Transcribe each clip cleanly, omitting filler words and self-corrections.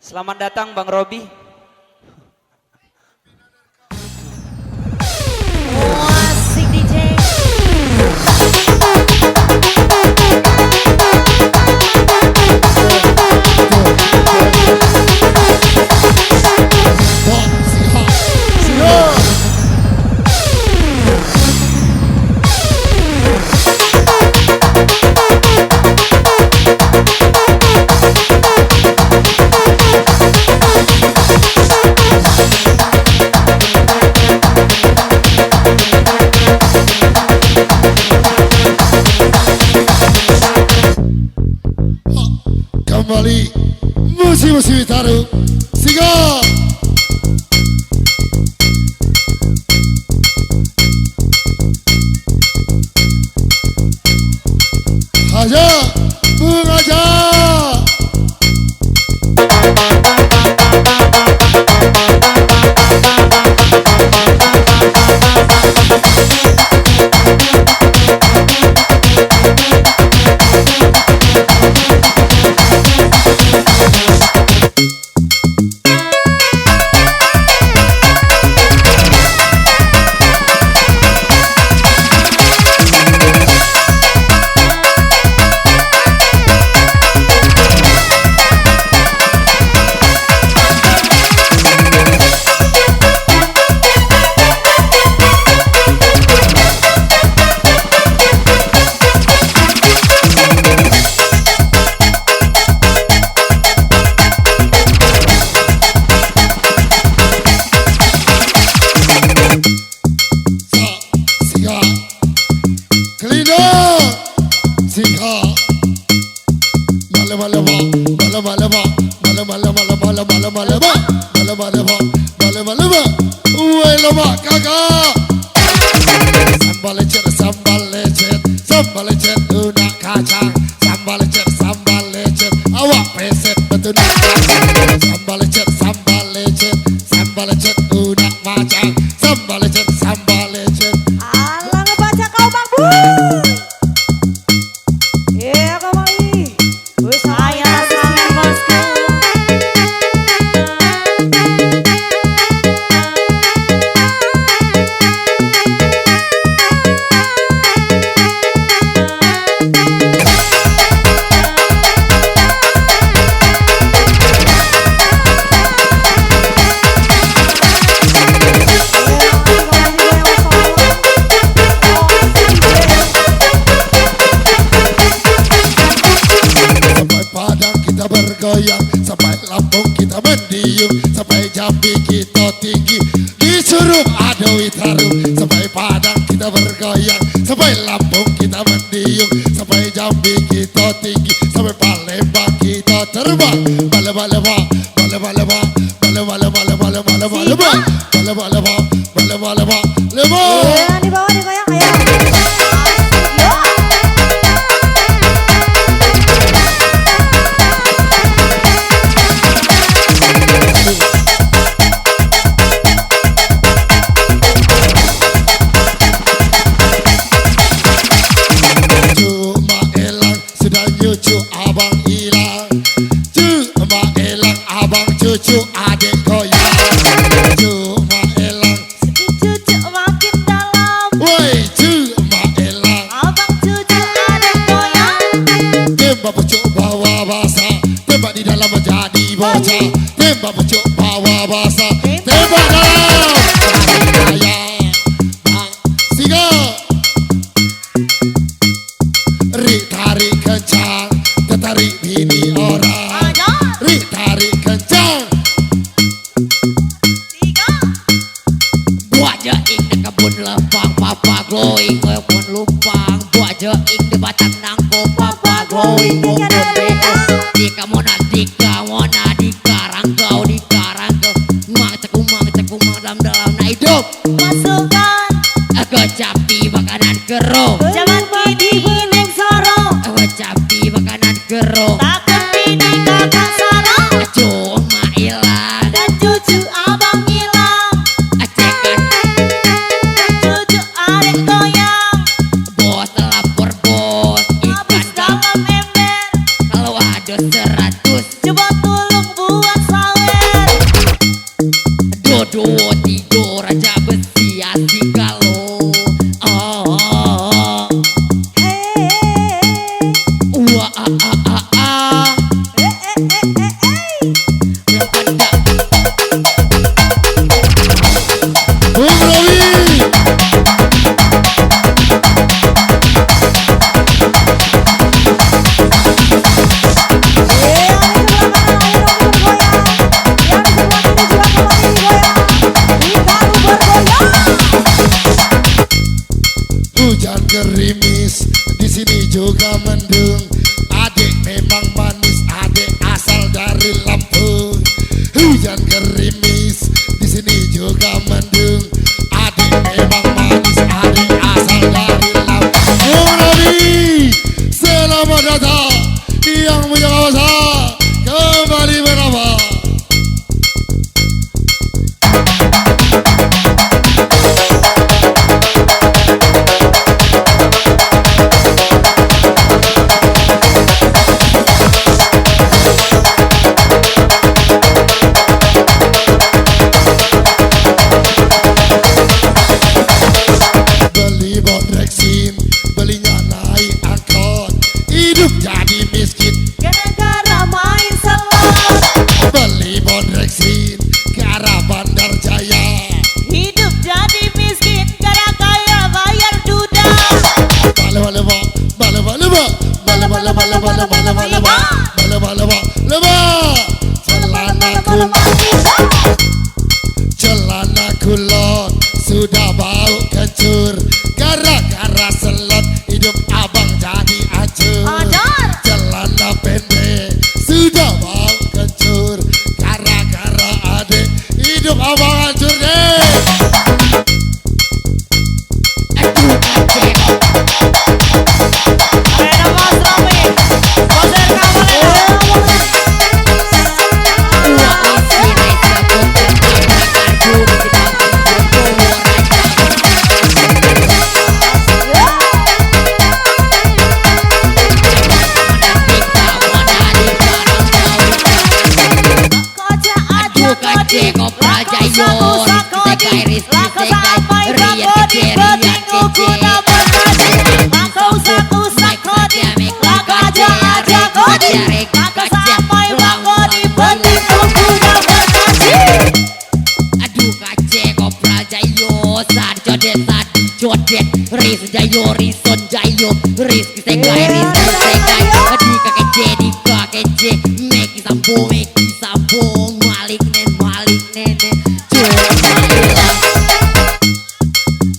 Selamat datang Bang Robi. Asik DJ. Kembali musim-musim taruh Singa Aja mengajak sambal lecet udah kacang sambal lecet awak peset betul sambal lecet udah macang sambal lecet Alah ngebaca kau Bang Bu. Iya kau Bang I. Saya sangat bosku. bergoyang sampai Lampung kita mendiung sampai Jambi kita tinggi disuruh Adowi Taruh sampai Padang kita bergoyang sampai Lampung kita mendiung sampai Jambi kita tinggi sampai Palembang kita terbang Iya di bawah digoyang ayo. Cucu adik goyang cuma elang Cucu makin dalam. woi cuma elang Abang cucu adik goyang. tembak pucuk bawa basah tembak di dalam menjadi bocah tembak pucuk bawa basah tembak dalam jadi kaya bang singa rik tarik kencang tertarik bini orang rik tarik kencang buat jaing di kebun lepang papa glowing kebun lupang buat jaing di batang nangko papa glowing kebun beko di kamu nanti di karang kau mang cekung dalam na hidup Masukkan. kecapi makanan gerong Zaman kini neng soro. kecapi makanan gerong Takut bini kakak soro. cuma hilang Dan cucu abang hilang. cekan Cucu adik goyang. bos lapor bos Habis ikan dalam ember. kalau ada 100 Coba tolong buat saya. kace kopra jayo sekai ris Lako sekai sampai rian bako kece di rian betingku kece kuna berkasi. Lako usak kodi, lako aja kodi. Lako sampai bako di betingku kuna berkasi. aduh kace kopra jayo sad jodet ris jayo rison jayo ris sekai aduh kakece di kakece meki sampo malik nene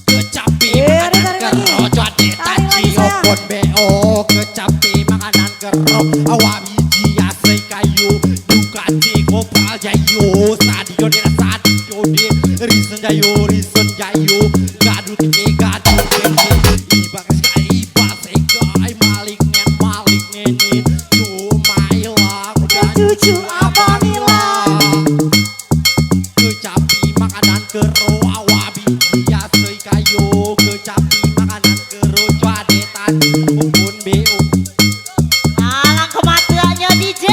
kecapi makanan kero jode taji opon beo kecapi makanan kero awak biji asai kayu dukati kopal jayo sadio risen jayo gadu kece ibak sekali ibak sekai malik nene cuma hilang udah Cucu Abanila. kecapi makanan kero awak biji asai kayu kecapi makanan kero jode taji opon beo Alang kematiannya DJ.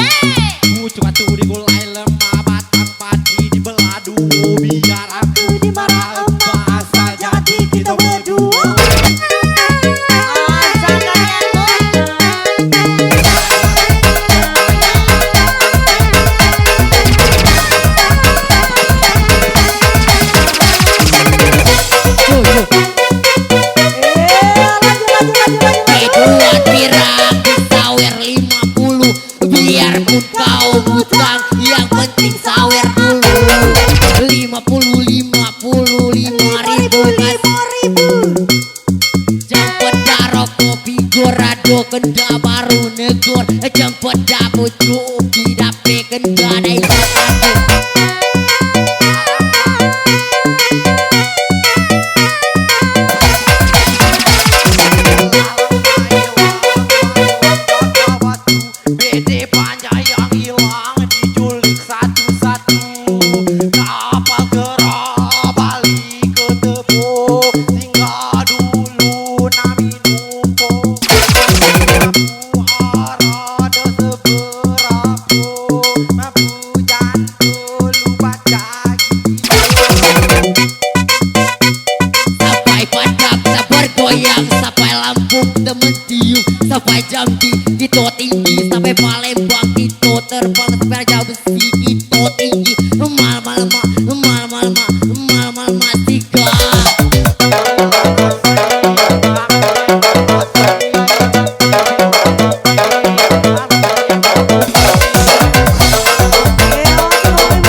cuma tuh digulai lemah batang padi dibelah dua biar aku Dimarah emak asal jadi kita berdua. kedua pirang sawer 50 biarpun kau hutang yang penting sawer dulu 55 ribu jemput daro kopi gorado kenda baru negor jemput dapu cupi dape kenda dai bede panjang yang hilang diculik satu-satu kapal gerah balik ke tepo tinggal dulu nami nupo mampu arada seberapu mampu jantung lupa cagi sampai padak tak bergoyang sampai Lampung temen tiup sampai Jambi kita tinggi sampai Palembang kita terbang sampai Raja Besi kita tinggi mal tiga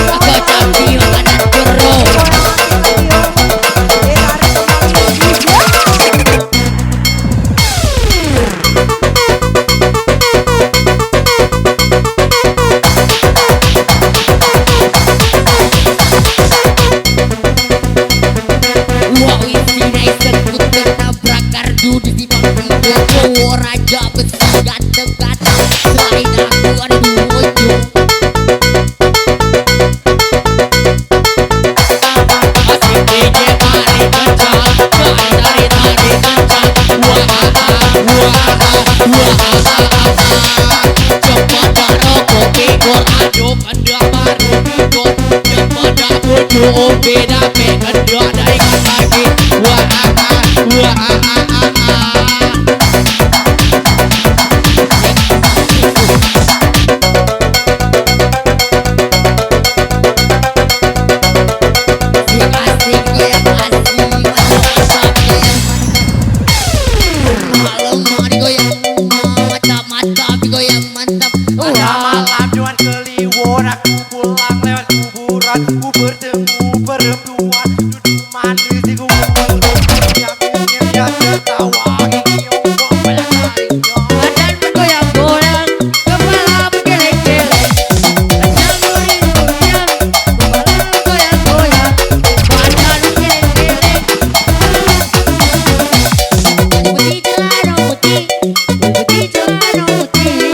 aku Jambi makanan kero Wah isi naik sekut nabrak kardu di timbang tiga cowok Raja Besi ganteng-ganteng selain aku ada dua jom asik DJ tarik kencang tarik kencang cepat daro kopi gor aduk anda baru tidur cepat dapur cukup beda kenda dari lagi malam cuan kliwon aku pulang lewat kuburan ku bertemu perempuan duduk manis di kuburan yang dia tertawa ngiyong banyak kalinya badan bergoyang-goyang kepala bergeleng-geleng kacang goyang-goyang kepala bergoyang-goyang badan bergeleng-geleng putih celana putih putih celana putih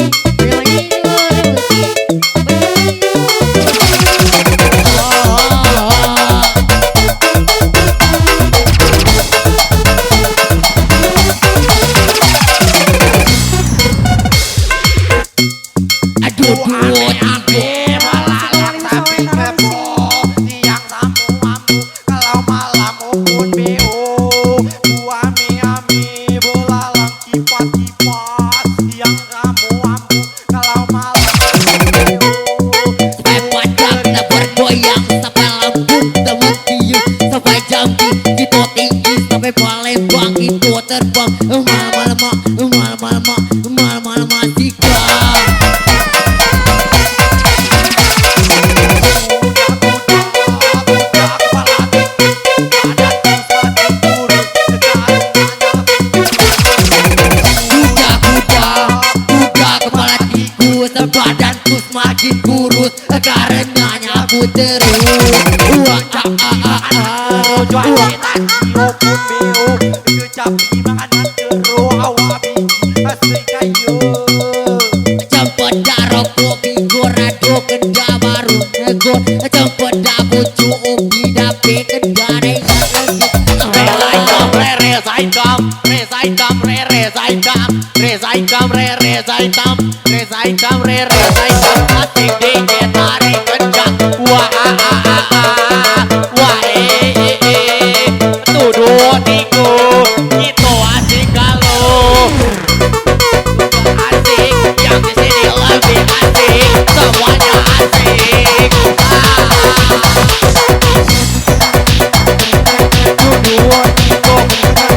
aduh ame malalak tapi kepo badanku semakin kurus karenanya aku terus. Wah, Rojo tak kio pun beo kecapi makanan jero awak biji asli kayu. Cempet dah rokok bigo rado kenda baru negon. Cempet dah bojo ubi dape kenda reza lagi. Asik dingin tarik kencang. Wah tuduh tiku itu asik kalau asik yang di sini lebih asik semuanya asik. Tuduh tiku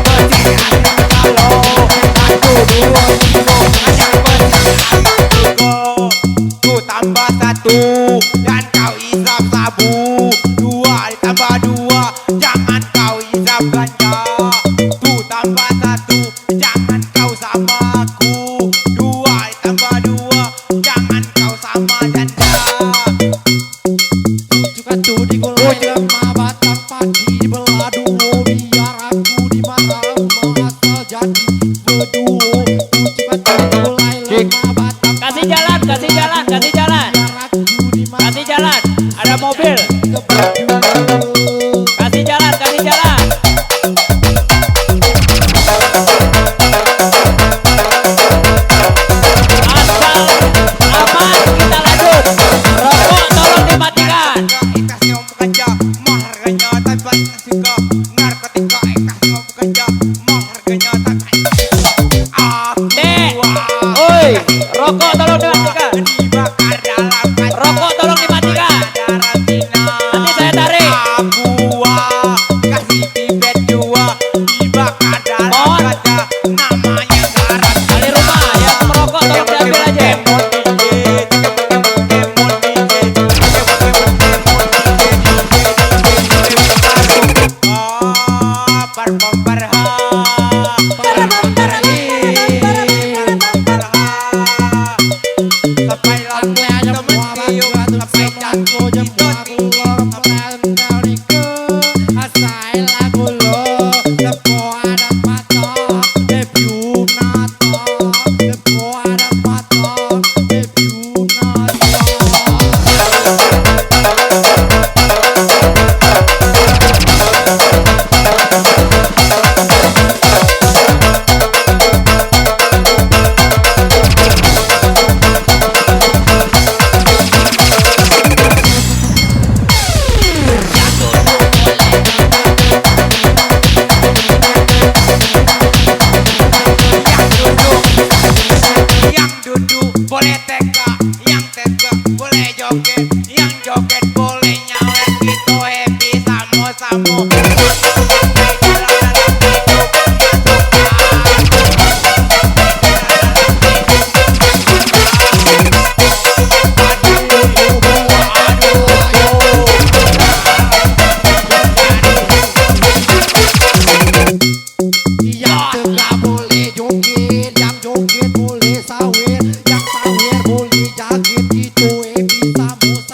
bersih asik kalau tuduh tiku hanya bersih asik ku tambah satu dan kau isap sabu. Dua ditambah dua jangan kau isap ganja. Tu tambah satu jangan kau sama aku. Dua ditambah dua jangan kau sama janda. Juga tu digulai lima batang padi dibelah dua biar aku dimarah asal jadi berduo. Juga tu digulai lima batang Kasih jalan, kasih jalan, kasih jalan, kasih jalan. Ada mobil. Kasih jalan, kasih jalan. Asal aman kita lanjut. Rokok tolong dimatikan. Kasih om ganja mah harganya tak banyak suka. Narkotika kasih om ganja mah harganya tak banyak. Dek, oi, rokok tolong dimatikan. Dibakar dalam kaca. Rokok tolong dimatikan. Nanti saya tarik. Buah kasih pipet dua dibakar dalam Mohon. kaca. Namanya garam. Kali rumah yang merokok tolong diambil aja. Yang duduk boleh teka, yang teka boleh joget, yang joget boleh nyawet gitu happy samo-samo. Yang tengah boleh joget, yang joget boleh sawer, yang sawer boleh jaget gitu happy samo-samo.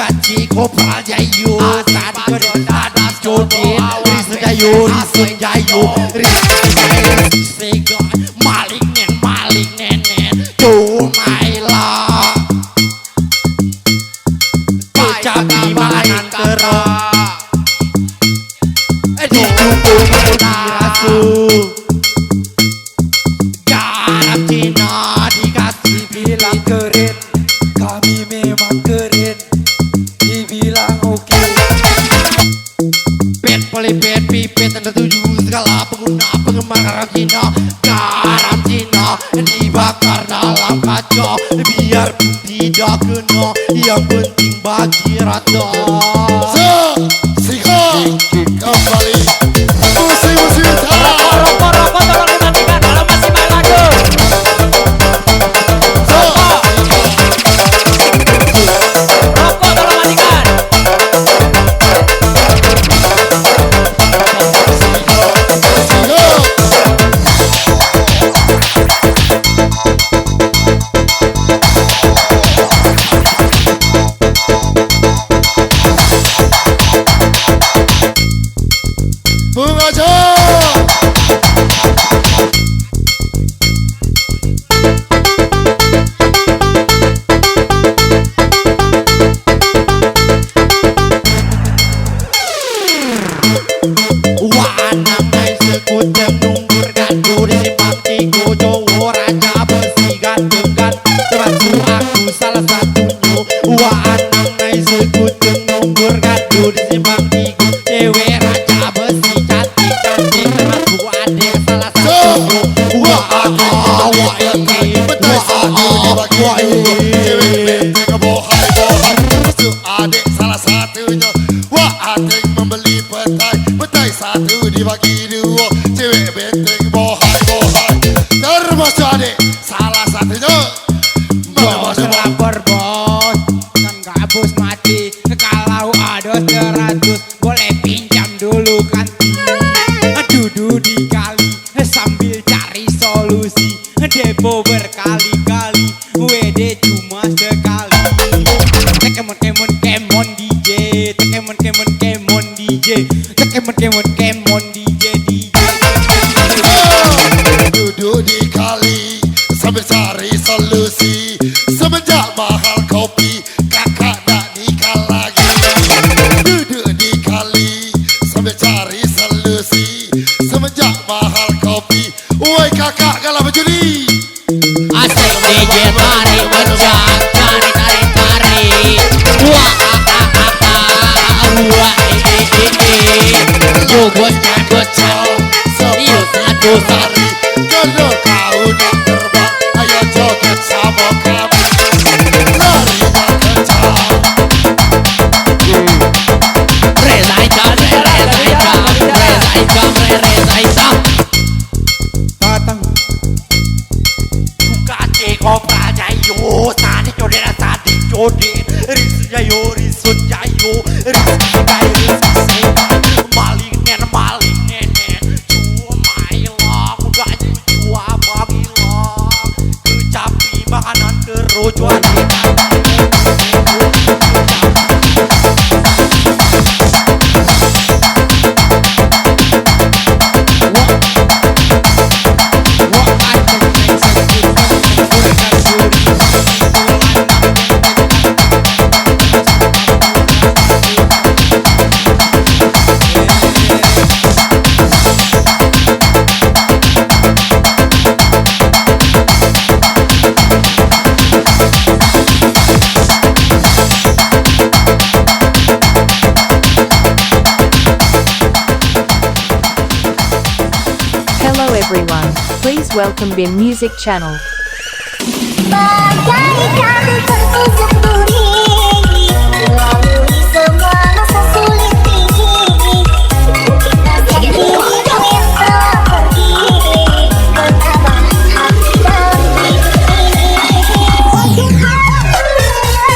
gaji kopral jayu tadi kodon dadas jodin risu jayu risun jayu risu segon maling nenen cumailah pajak imanan kerak dicukup dirasu garam Cina dikasih bilang keren, kami memang keren, dibilang oke. pet pelipet pipet tanda tujuh segala pengguna penggemar garam Cina dibakar dalam kaca biarpun tidak kena yang penting bagi rata Sikat kembali musim-musim Rokok tolong dimatikan kalau masih main lagu. Rokok tolong matikan. adik salah satunya. Wah adik membeli petai satu dibagi dua. Cewek benteng bohai termasuk adik salah satunya. Bos lapor bos, kan gak bos mati. Kalau ada 100 boleh pinjam dulu kantin. Duduk di kali sambil cari solusi. Depo berkali-kali, WD cuma sekali. Kemon DJ, kemon DJ, kemon DJ. Duduk di kali sambil cari solusi. Semenjak mahal kopi kakak nak nikah lagi. Duduk di kali sambil cari solusi. Semenjak mahal kopi, woi kakak kalah berjudi. Asik DJ tarik kencang, tarik. Wah yo gocap iyo satu Hari kalau kau nak terbang, ayo joget sama kami. Larinya kencang. reza hitam Datang buka kopra jayo tadi jodoh risu jayo risu seban maling nenen cumailah gaji jua bagilah kecapi makanan kerojuan Hello everyone, please welcome BIM Music Channel. Bagaikan tertutup duri, melalui semua masa sulit ini. Kita jadi hidung yang telah pergi, menambah hati dan diri.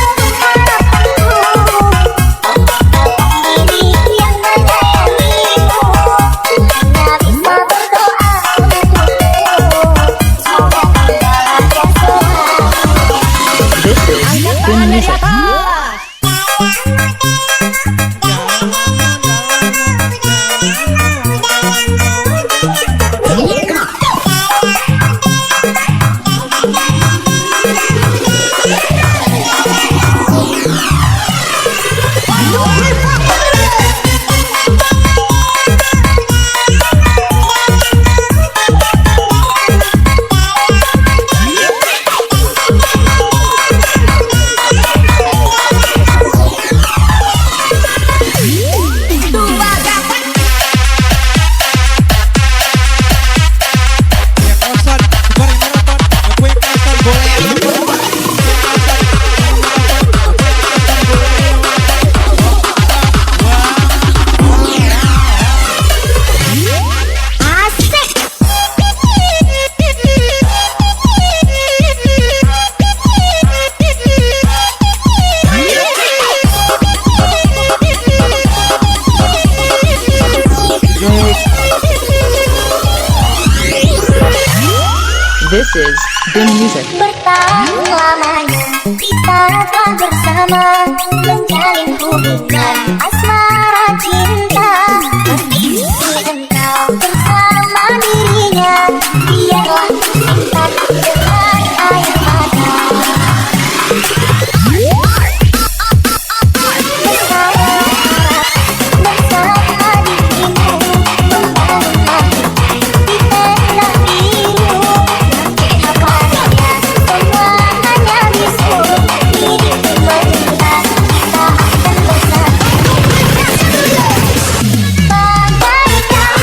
Untuk harapanku, otak diri yang menyayangimu, hanya bisa berdoa untukmu. Semoga kau bahagia selalu. This is BIM Music. This is Bin Music. Bertahan lamanya kita akan bersama, menjalin hubungan asmara cinta. Meski engkau bersama dirinya, biarlah simpan dengan air mata. Bersama dirimu membangun langit di tenda biru. Semua hanya bisu, hidupku meminta kita akan bersama. Bagaikan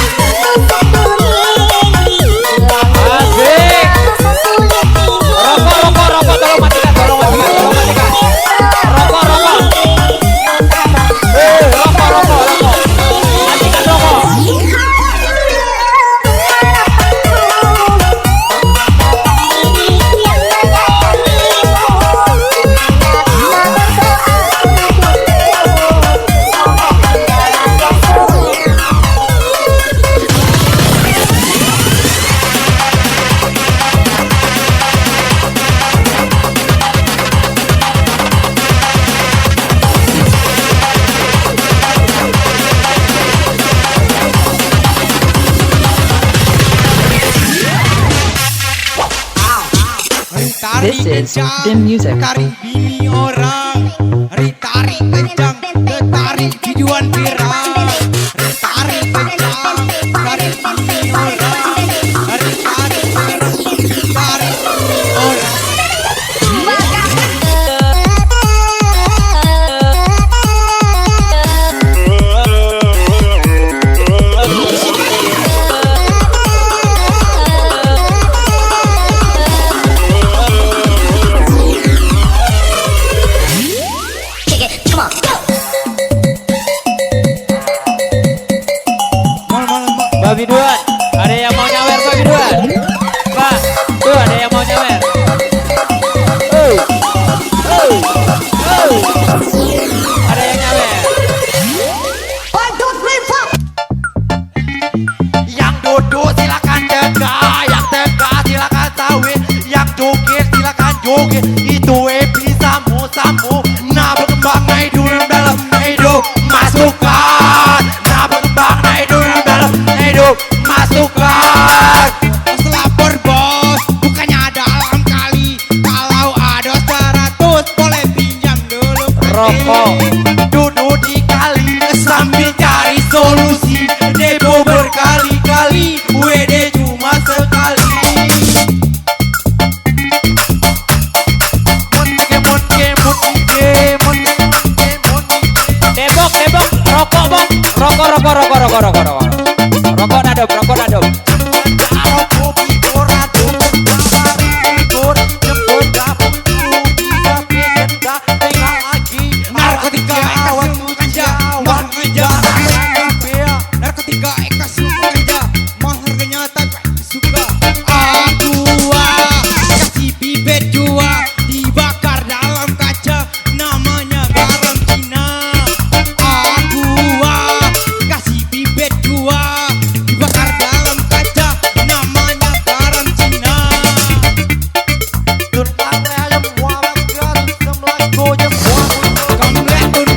satu diri, Asik. sesulit ini. Rokok, tolong matikan. Rokok. Matikan rokok. This is Bin Music. Tarik bini orang, tarik kencang, tarik videoan viral. Tarik kencang, tarik bini orang, tarik bini orang. Babi Duan, ada yang mau nyawer Babi Duan? Pak, tuh ada yang mau nyawer. Ada yang nyawer. Yang duduk silakan tegak, yang tegak silakan sawit, yang joget silakan joget. Itu epi sambu, nah berkembang naik dulu dalam hidup masukkan, nah berkembang naik dulu dalam hidup masukkan. Lapor bos, bukannya dalam kali. Kalau ada 100 boleh pinjam dulu. Rokok. Duduk di kali sambil cari solusi. Debo berkali-kali, WD cuma sekali. Debok, rokok bang, rokok. Rokok nadom. Narkotika eka suka ganja, mahal harganya tak suka. Aku kasih bibit jua, dibakar dalam kaca, namanya garam Cina. Aku kasih bibit jua, dibakar dalam kaca, namanya garam Cina. Kamlet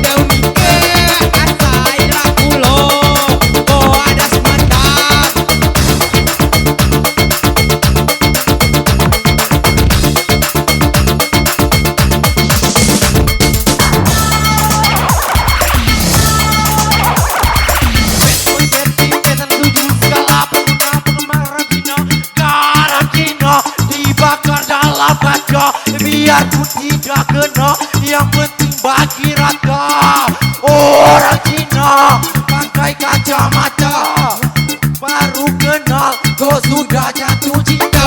biarpun tidak kena, yang penting bagi rata. Orang Cina pakai kacamata, baru kenal kau sudah jatuh cinta.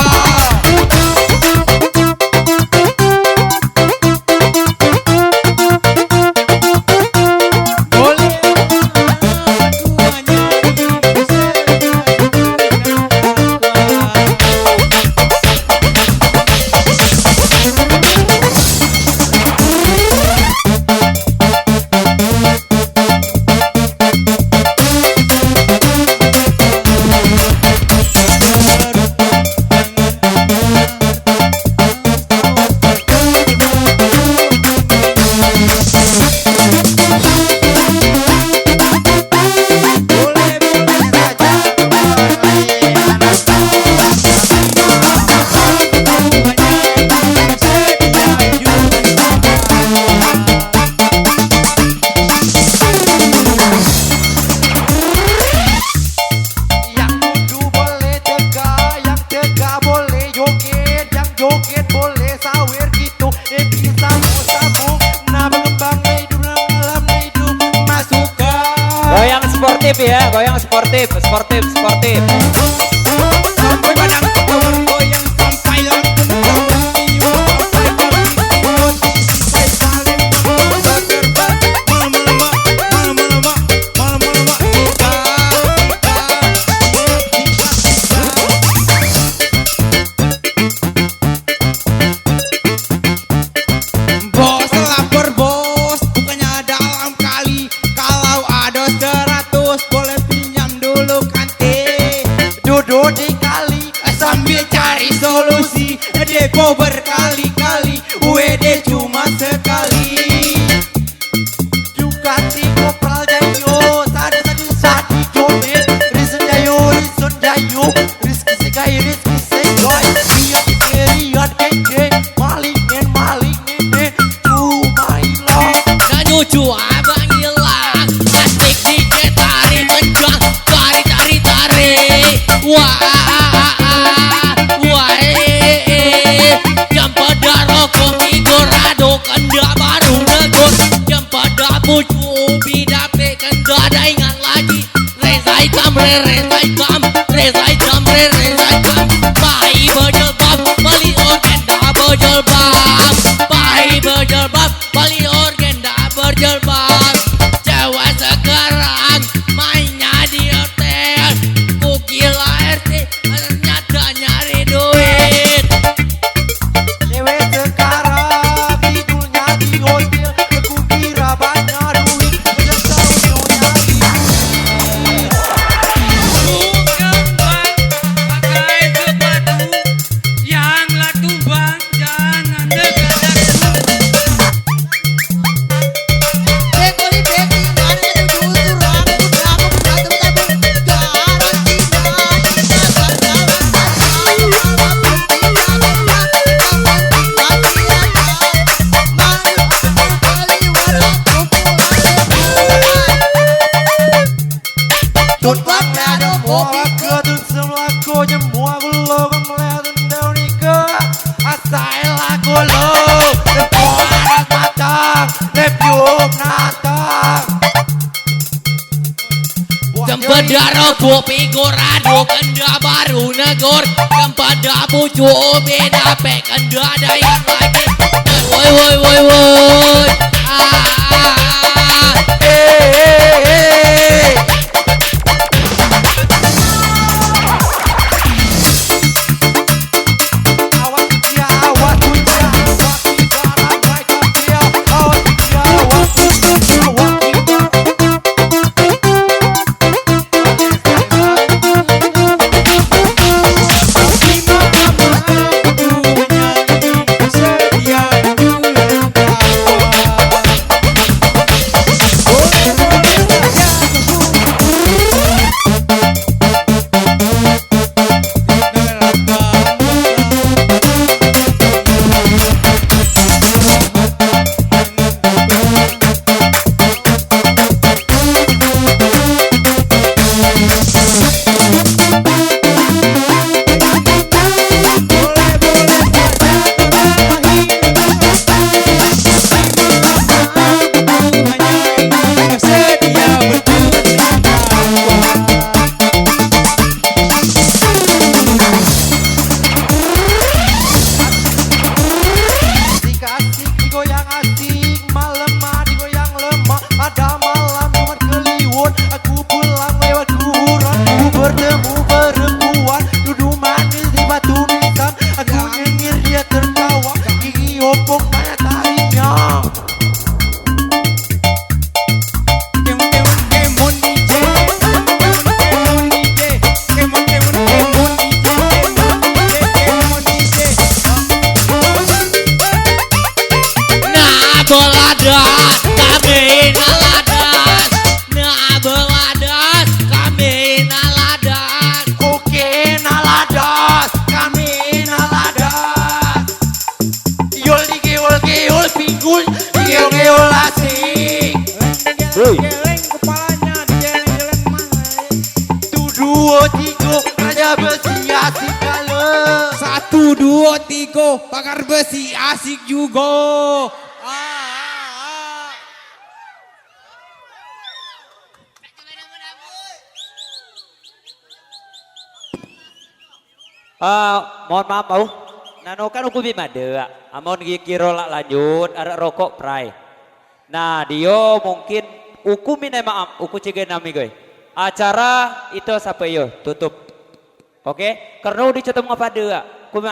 Sportif ya, goyang sportif, sportif, sportif. Sampai padang ketawa goyang sampai langsung berjiwa, sampai berjiwa, sampai saling berkosa terbang. Malam-malam, malam-malam, malam-malam, kita. Bos lapar bos, bukannya dalam kali. Kalau ada 100 boleh pinjam dulu kante. Duduk di kali sambil cari solusi. Depo berkali-kali, WD cuma sekali. Juga di kopral jayo, sadi jomet. Risen jayo, rizki segai, rizki segai. Lihat lihat keke, maling nene, cuma hilang. Dan nyucu abang hilang, asik dikit tarik kencang, tarik. Wah, jam pada rokok migorado kenda baru negor, jam pada pucu bidape kenda daingan lagi. Reza hitam, pahi berjilbab, beli orgenda berjilbab, pahi berjilbab, beli orgenda berjilbab. Cewek sekarang mainnya di hotel, kukila RT ternyata nyari duit. Cewek sekarang tidurnya di hotel, aku kira banyak duit, ternyata nyari. Bukan bang, pakai sepatu yang latu bang, jangan dekat aku. Tốt quá mẹ đâu bỏ cơ từ sớm là cô nhầm mua cô lô con leo từ đâu đi cơ sai là cô lô để bỏ ra matang để biup natang. Jam pada rokok migorado kenda baru negor, jam pada pucu bidape kenda daingan lagi. Woi. asik juga. Mohon maaf mau. Nano kan aku bima dea. Amon kiro lah lanjut. Ada rokok prai. Nah dia mungkin uku minta maaf. Uku cegah nami gue. Acara itu sampai yo tutup. Oke? Karena udah ketemu apa dea. Aku